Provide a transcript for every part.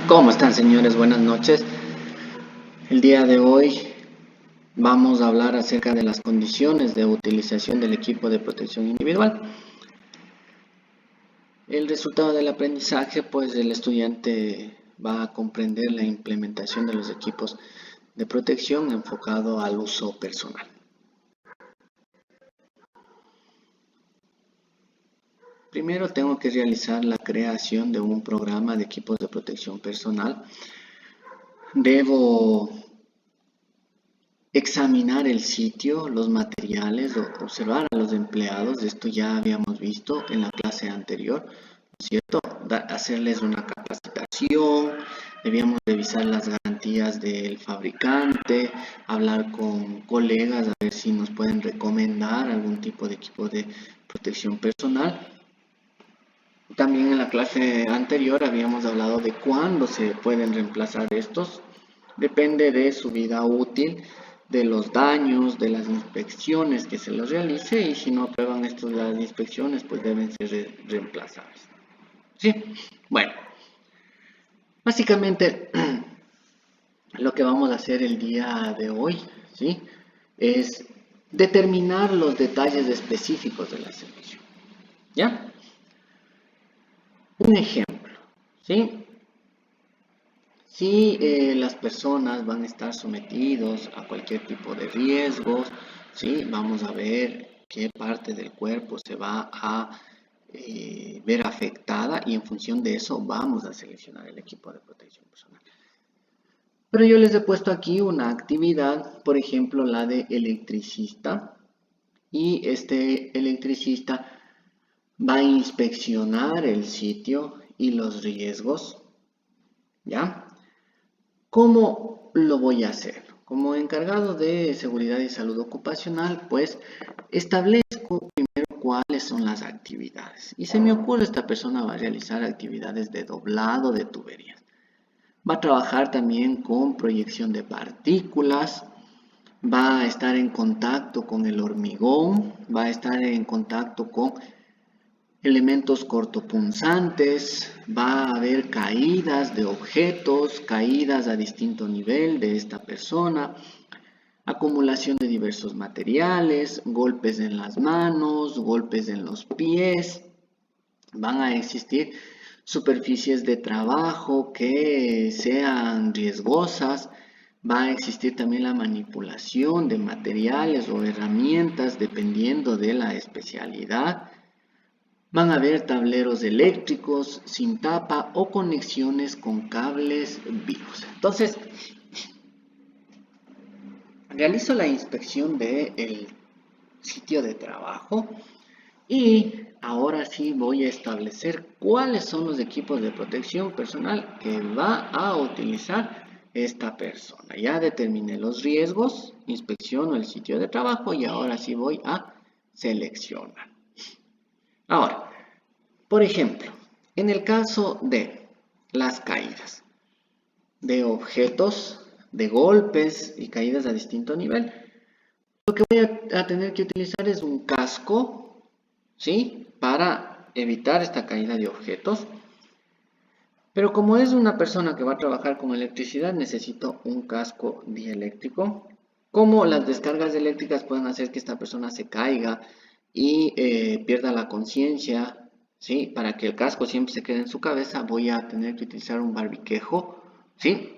¿Cómo están, señores? Buenas noches. El día de hoy vamos a hablar acerca de las condiciones de utilización del equipo de protección individual. El resultado del aprendizaje, pues el estudiante va a comprender la implementación de los equipos de protección enfocado al uso personal. Primero tengo que realizar la creación de un programa de equipos de protección personal. Debo examinar el sitio, los materiales, observar a los empleados. Esto ya habíamos visto en la clase anterior, ¿no es cierto? Hacerles una capacitación, debíamos revisar las garantías del fabricante, hablar con colegas a ver si nos pueden recomendar algún tipo de equipo de protección personal. También en la clase anterior habíamos hablado de cuándo se pueden reemplazar estos. Depende de su vida útil, de los daños, de las inspecciones que se les realice, y si no aprueban estas las inspecciones, pues deben ser reemplazadas. ¿Sí? Bueno, básicamente lo que vamos a hacer el día de hoy, ¿sí?, es determinar los detalles específicos de la selección. ¿Ya? Un ejemplo, ¿sí? Si las personas van a estar sometidos a cualquier tipo de riesgos, ¿sí?, vamos a ver qué parte del cuerpo se va a ver afectada, y en función de eso vamos a seleccionar el equipo de protección personal. Pero yo les he puesto aquí una actividad, por ejemplo, la de electricista, y este electricista va a inspeccionar el sitio y los riesgos, ¿ya? ¿Cómo lo voy a hacer? Como encargado de seguridad y salud ocupacional, pues establezco primero cuáles son las actividades. Y se me ocurre, esta persona va a realizar actividades de doblado de tuberías. Va a trabajar también con proyección de partículas, va a estar en contacto con el hormigón, va a estar en contacto con elementos cortopunzantes, va a haber caídas de objetos, caídas a distinto nivel de esta persona, acumulación de diversos materiales, golpes en las manos, golpes en los pies. Van a existir superficies de trabajo que sean riesgosas. Va a existir también la manipulación de materiales o herramientas dependiendo de la especialidad. Van a haber tableros eléctricos sin tapa o conexiones con cables vivos. Entonces, realizo la inspección del sitio de trabajo y ahora sí voy a establecer cuáles son los equipos de protección personal que va a utilizar esta persona. Ya determiné los riesgos, inspecciono el sitio de trabajo y ahora sí voy a seleccionar. Ahora, por ejemplo, en el caso de las caídas de objetos, de golpes y caídas a distinto nivel, lo que voy a tener que utilizar es un casco, ¿sí?, para evitar esta caída de objetos. Pero como es una persona que va a trabajar con electricidad, necesito un casco dieléctrico. Como las descargas eléctricas pueden hacer que esta persona se caiga y pierda la conciencia, ¿sí?, para que el casco siempre se quede en su cabeza, voy a tener que utilizar un barbiquejo, ¿sí?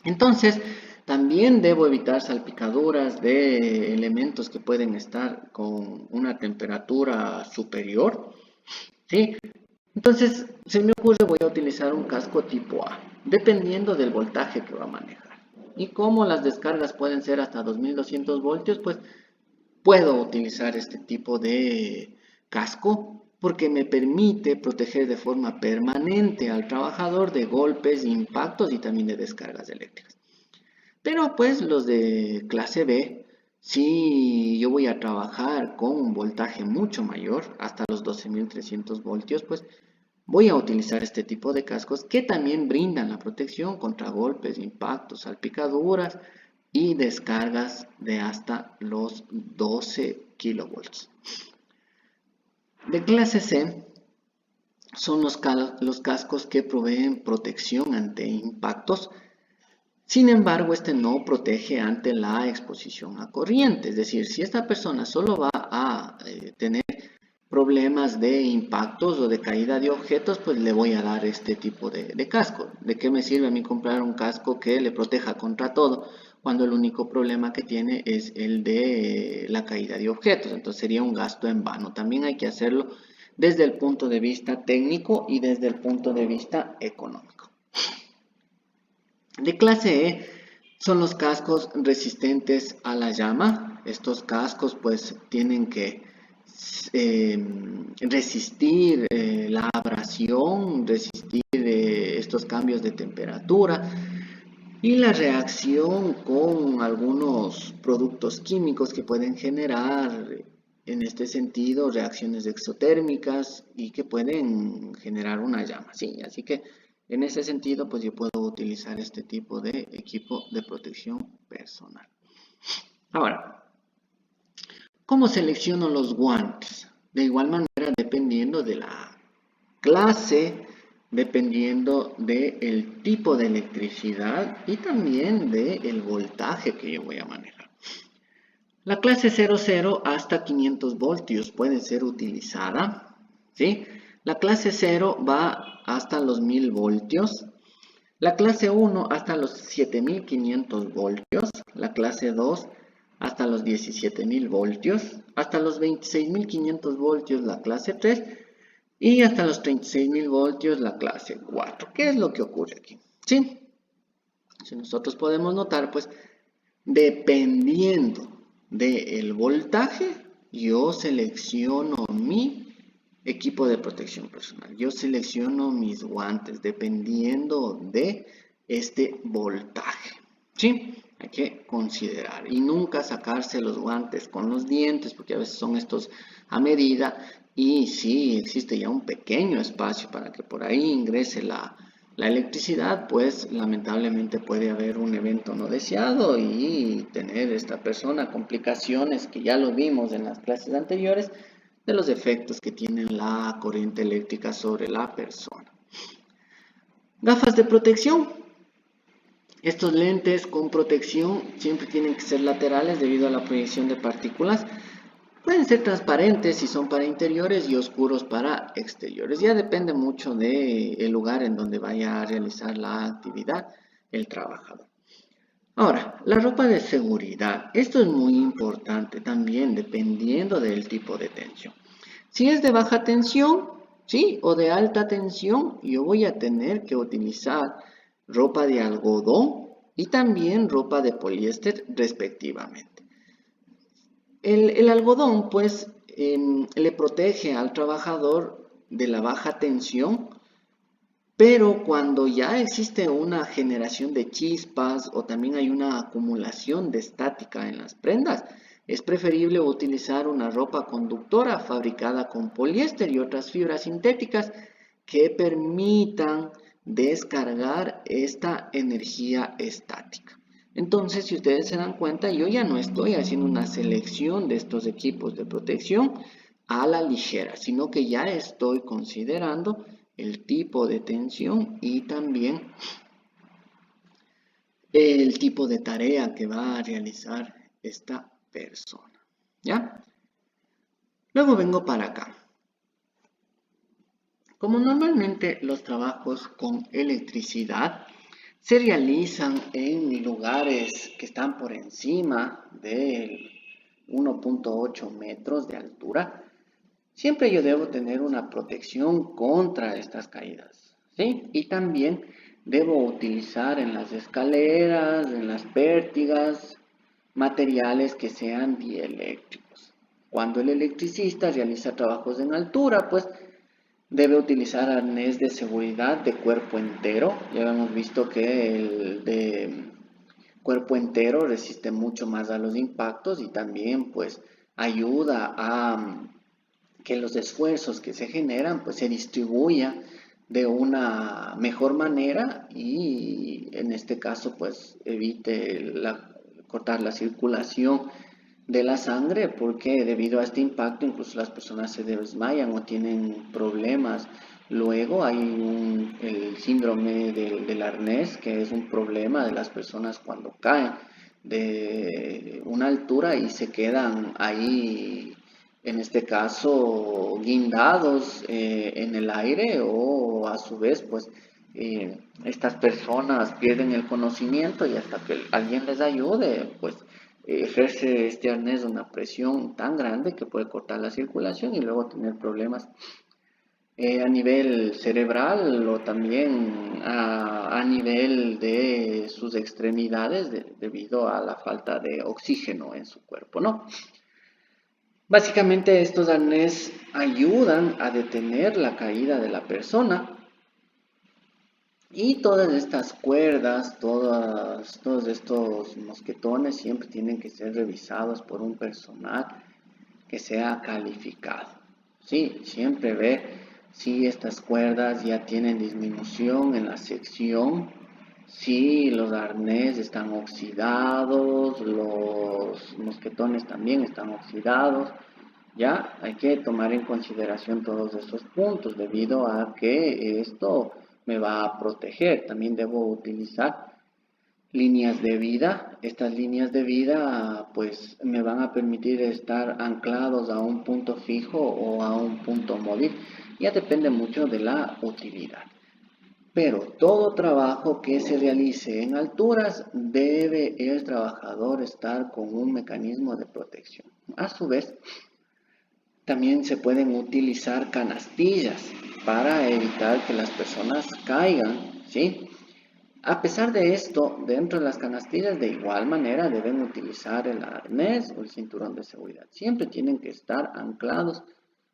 Entonces, también debo evitar salpicaduras de elementos que pueden estar con una temperatura superior, ¿sí? Entonces, se me ocurre, voy a utilizar un casco tipo A, dependiendo del voltaje que va a manejar. Y como las descargas pueden ser hasta 2200 voltios, pues puedo utilizar este tipo de casco porque me permite proteger de forma permanente al trabajador de golpes, impactos y también de descargas eléctricas. Pero pues los de clase B, si yo voy a trabajar con un voltaje mucho mayor, hasta los 12300 voltios, pues voy a utilizar este tipo de cascos que también brindan la protección contra golpes, impactos, salpicaduras y descargas de hasta los 12 kilovolts. De clase C, son los cascos que proveen protección ante impactos. Sin embargo, este no protege ante la exposición a corriente. Es decir, si esta persona solo va a tener problemas de impactos o de caída de objetos, pues le voy a dar este tipo de casco. ¿De qué me sirve a mí comprar un casco que le proteja contra todo cuando el único problema que tiene es el de la caída de objetos? Entonces sería un gasto en vano. También hay que hacerlo desde el punto de vista técnico y desde el punto de vista económico. De clase E son los cascos resistentes a la llama. Estos cascos pues tienen que resistir la abrasión, resistir estos cambios de temperatura y la reacción con algunos productos químicos que pueden generar en este sentido reacciones exotérmicas y que pueden generar una llama. Sí, así que en ese sentido pues yo puedo utilizar este tipo de equipo de protección personal. Ahora, ¿cómo selecciono los guantes? De igual manera, dependiendo de la clase, dependiendo del tipo de electricidad y también del voltaje que yo voy a manejar. La clase 00 hasta 500 voltios puede ser utilizada, ¿sí? La clase 0 va hasta los 1000 voltios. La clase 1 hasta los 7500 voltios. La clase 2 hasta los 17000 voltios. Hasta los 26500 voltios la clase 3. Y hasta los 36.000 voltios la clase 4. ¿Qué es lo que ocurre aquí? ¿Sí? Si nosotros podemos notar, pues, dependiendo del voltaje, yo selecciono mi equipo de protección personal. Yo selecciono mis guantes dependiendo de este voltaje. ¿Sí? Hay que considerar y nunca sacarse los guantes con los dientes, porque a veces son estos a medida y si existe ya un pequeño espacio para que por ahí ingrese la electricidad, pues lamentablemente puede haber un evento no deseado y tener esta persona complicaciones que ya lo vimos en las clases anteriores de los efectos que tiene la corriente eléctrica sobre la persona. Gafas de protección. Estos lentes con protección siempre tienen que ser laterales debido a la proyección de partículas. Pueden ser transparentes si son para interiores y oscuros para exteriores. Ya depende mucho del lugar en donde vaya a realizar la actividad el trabajador. Ahora, la ropa de seguridad. Esto es muy importante también dependiendo del tipo de tensión. Si es de baja tensión, ¿sí? O de alta tensión, yo voy a tener que utilizar ropa de algodón y también ropa de poliéster respectivamente. El algodón, pues, le protege al trabajador de la baja tensión, pero cuando ya existe una generación de chispas o también hay una acumulación de estática en las prendas, es preferible utilizar una ropa conductora fabricada con poliéster y otras fibras sintéticas que permitan descargar esta energía estática. Entonces, si ustedes se dan cuenta, yo ya no estoy haciendo una selección de estos equipos de protección a la ligera, sino que ya estoy considerando el tipo de tensión y también el tipo de tarea que va a realizar esta persona. ¿Ya? Luego vengo para acá. Como normalmente los trabajos con electricidad se realizan en lugares que están por encima de 1.8 metros de altura, siempre yo debo tener una protección contra estas caídas, ¿sí? Y también debo utilizar en las escaleras, en las pértigas, materiales que sean dieléctricos. Cuando el electricista realiza trabajos en altura, pues debe utilizar arnés de seguridad de cuerpo entero. Ya hemos visto que el de cuerpo entero resiste mucho más a los impactos y también pues ayuda a que los esfuerzos que se generan pues se distribuyan de una mejor manera y en este caso pues evite cortar la circulación de la sangre porque debido a este impacto incluso las personas se desmayan o tienen problemas Luego hay el síndrome del arnés, que es un problema de las personas cuando caen de una altura y se quedan ahí, en este caso, guindados en el aire, o a su vez, pues estas personas pierden el conocimiento y hasta que alguien les ayude, pues ejerce este arnés una presión tan grande que puede cortar la circulación y luego tener problemas a nivel cerebral o también a nivel de sus extremidades debido a la falta de oxígeno en su cuerpo, ¿no? Básicamente estos arnés ayudan a detener la caída de la persona y todas estas cuerdas, todos estos mosquetones siempre tienen que ser revisados por un personal que sea calificado. Sí, siempre ver si estas cuerdas ya tienen disminución en la sección, si los arnés están oxidados, los mosquetones también están oxidados. Ya hay que tomar en consideración todos estos puntos debido a que esto me va a proteger. También debo utilizar líneas de vida. Estas líneas de vida pues me van a permitir estar anclados a un punto fijo o a un punto móvil. Ya depende mucho de la utilidad. Pero todo trabajo que se realice en alturas debe el trabajador estar con un mecanismo de protección. A su vez, también se pueden utilizar canastillas para evitar que las personas caigan, ¿sí? A pesar de esto, dentro de las canastillas de igual manera deben utilizar el arnés o el cinturón de seguridad. Siempre tienen que estar anclados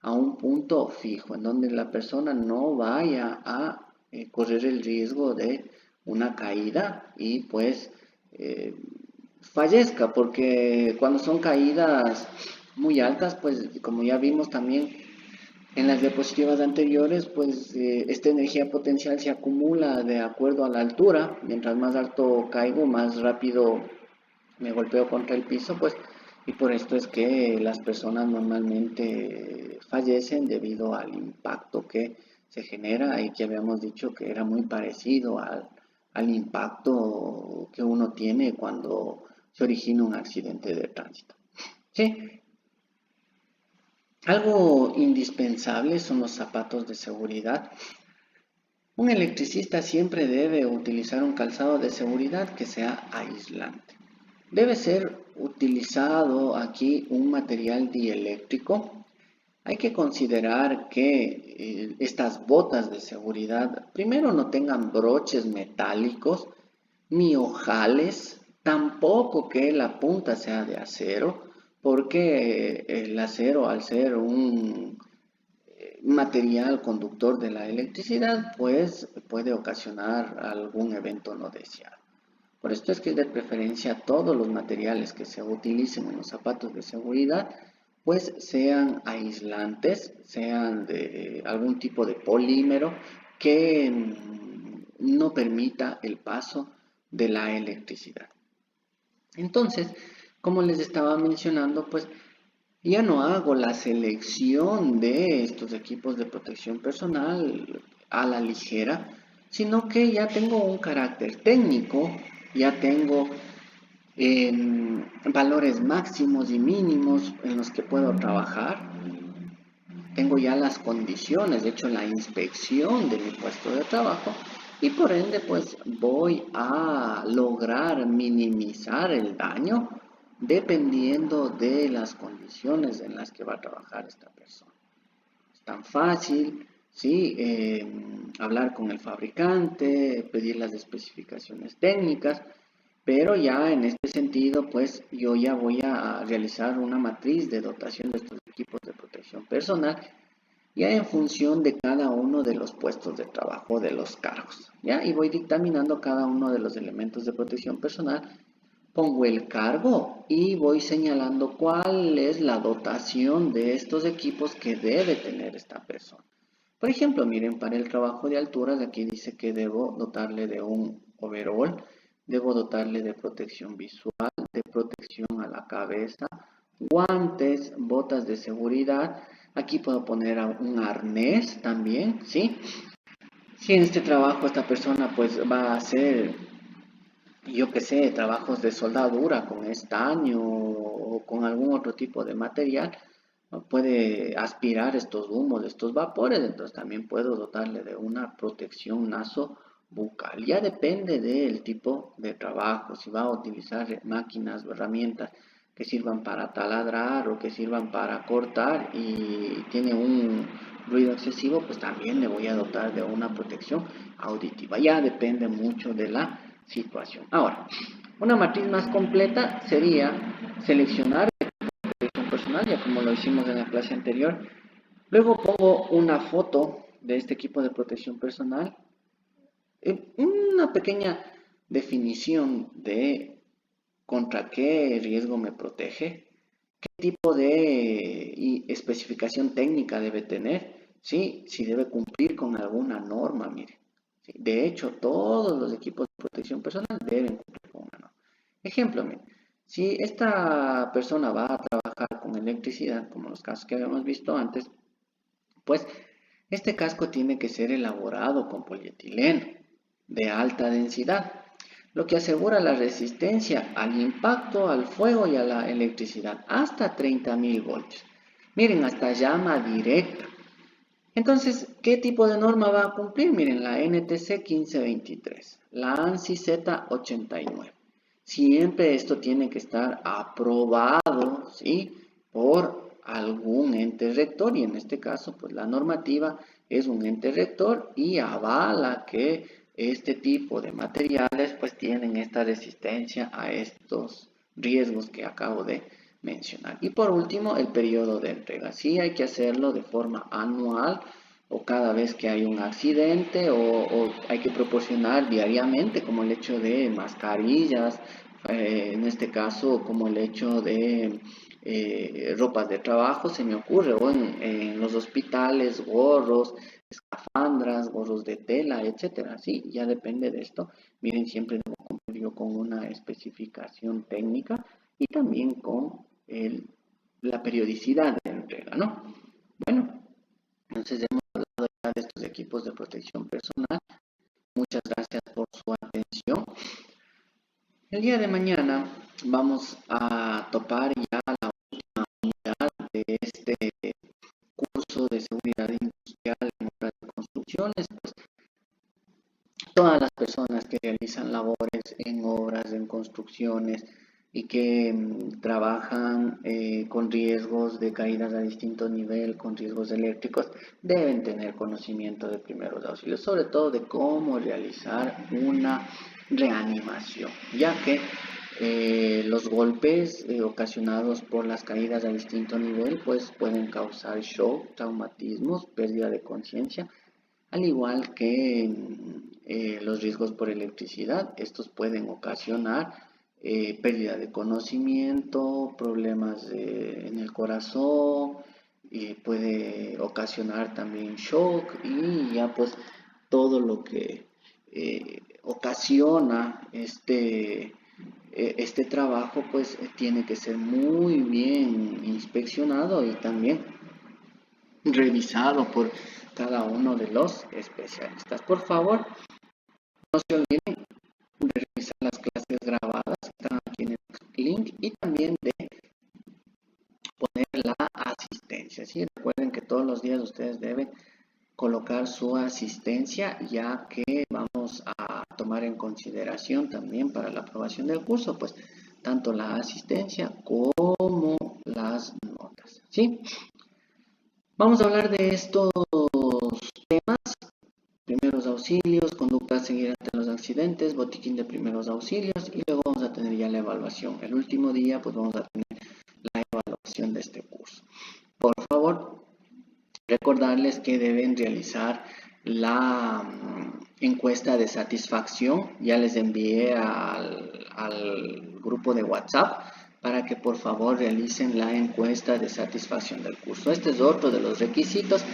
a un punto fijo en donde la persona no vaya a correr el riesgo de una caída y pues eh, fallezca, porque cuando son caídas muy altas, pues como ya vimos también en las diapositivas anteriores, pues esta energía potencial se acumula de acuerdo a la altura. Mientras más alto caigo, más rápido me golpeo contra el piso, pues, y por esto es que las personas normalmente fallecen debido al impacto que se genera y que habíamos dicho que era muy parecido al impacto que uno tiene cuando se origina un accidente de tránsito. Sí, algo indispensable son los zapatos de seguridad. Un electricista siempre debe utilizar un calzado de seguridad que sea aislante. Debe ser utilizado aquí un material dieléctrico. Hay que considerar que estas botas de seguridad primero no tengan broches metálicos ni ojales, tampoco que la punta sea de acero, porque el acero, al ser un material conductor de la electricidad, pues puede ocasionar algún evento no deseado. Por esto es que es de preferencia todos los materiales que se utilicen en los zapatos de seguridad, pues sean aislantes, sean de algún tipo de polímero que no permita el paso de la electricidad. Entonces, como les estaba mencionando, pues ya no hago la selección de estos equipos de protección personal a la ligera, sino que ya tengo un carácter técnico, ya tengo valores máximos y mínimos en los que puedo trabajar, tengo ya las condiciones, de hecho la inspección de mi puesto de trabajo y por ende pues voy a lograr minimizar el daño dependiendo de las condiciones en las que va a trabajar esta persona. Es tan fácil, ¿sí? Hablar con el fabricante, pedir las especificaciones técnicas, pero ya en este sentido, pues yo ya voy a realizar una matriz de dotación de estos equipos de protección personal, ya en función de cada uno de los puestos de trabajo, de los cargos, ¿ya? Y voy dictaminando cada uno de los elementos de protección personal, pongo el cargo y voy señalando cuál es la dotación de estos equipos que debe tener esta persona. Por ejemplo, miren, para el trabajo de alturas, aquí dice que debo dotarle de un overall, debo dotarle de protección visual, de protección a la cabeza, guantes, botas de seguridad, Aquí puedo poner un arnés también, ¿sí? Si en este trabajo esta persona pues va a hacer, yo que sé, trabajos de soldadura con estaño o con algún otro tipo de material, ¿no? Puede aspirar estos humos, estos vapores, entonces también puedo dotarle de una protección nasobucal. Ya depende del tipo de trabajo, si va a utilizar máquinas o herramientas que sirvan para taladrar o que sirvan para cortar y tiene un ruido excesivo, pues también le voy a dotar de una protección auditiva. Ya depende mucho de la situación. Ahora, una matriz más completa sería seleccionar protección personal, ya como lo hicimos en la clase anterior. Luego pongo una foto de este equipo de protección personal, una pequeña definición de contra qué riesgo me protege, qué tipo de especificación técnica debe tener, ¿sí? Si debe cumplir con alguna norma, mire. ¿Sí? De hecho, todos los equipos de protección personal deben cumplir con una norma. Ejemplo, mire, si esta persona va a trabajar con electricidad, como los casos que habíamos visto antes, pues este casco tiene que ser elaborado con polietileno de alta densidad, lo que asegura la resistencia al impacto, al fuego y a la electricidad, hasta 30.000 voltios. Miren, hasta llama directa. Entonces, ¿qué tipo de norma va a cumplir? Miren, la NTC 1523, la ANSI Z89. Siempre esto tiene que estar aprobado, ¿sí? Por algún ente rector y en este caso, pues la normativa es un ente rector y avala que este tipo de materiales pues tienen esta resistencia a estos riesgos que acabo de mencionar. Y por último, el periodo de entrega. Sí hay que hacerlo de forma anual o cada vez que hay un accidente o hay que proporcionar diariamente, como el hecho de mascarillas, en este caso como el hecho de ropas de trabajo, se me ocurre, o en los hospitales, gorros, escafandras, gorros de tela, etcétera. Sí, ya depende de esto. Miren, siempre debo cumplir yo con una especificación técnica y también con la periodicidad de entrega, ¿no? Bueno, entonces hemos hablado ya de estos equipos de protección personal. Muchas gracias por su atención. El día de mañana vamos a topar ya la última unidad de este curso de seguridad industrial en obras de construcciones. Pues todas las personas que realizan labores en obras, en construcciones y que trabajan con riesgos de caídas a distinto nivel, con riesgos eléctricos, deben tener conocimiento de primeros auxilios, sobre todo de cómo realizar una reanimación, ya que los golpes ocasionados por las caídas a distinto nivel pues pueden causar shock, traumatismos, pérdida de conciencia, al igual que los riesgos por electricidad. Estos pueden ocasionar pérdida de conocimiento, problemas en el corazón, puede ocasionar también shock y ya pues todo lo que ocasiona este trabajo pues tiene que ser muy bien inspeccionado y también revisado por cada uno de los especialistas. Por favor, no se olviden de revisar las clases grabadas que están aquí en el link y también de poner la asistencia. ¿Sí? Recuerden que todos los días ustedes deben colocar su asistencia, ya que vamos a tomar en consideración también para la aprobación del curso, pues tanto la asistencia como las notas. ¿Sí? Vamos a hablar de estos temas: primeros auxilios, conducta a seguir ante los accidentes, botiquín de primeros auxilios y luego vamos a tener ya la evaluación. El último día pues vamos a tener la evaluación de este curso. Por favor, recordarles que deben realizar la encuesta de satisfacción. Ya les envié al grupo de WhatsApp para que por favor realicen la encuesta de satisfacción del curso. Este es otro de los requisitos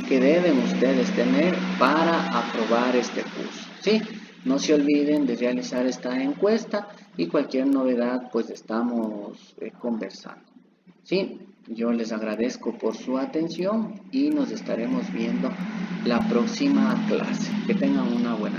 que deben ustedes tener para aprobar este curso, ¿sí? No se olviden de realizar esta encuesta y cualquier novedad pues estamos conversando, ¿sí? Yo les agradezco por su atención y nos estaremos viendo la próxima clase. Que tengan una buena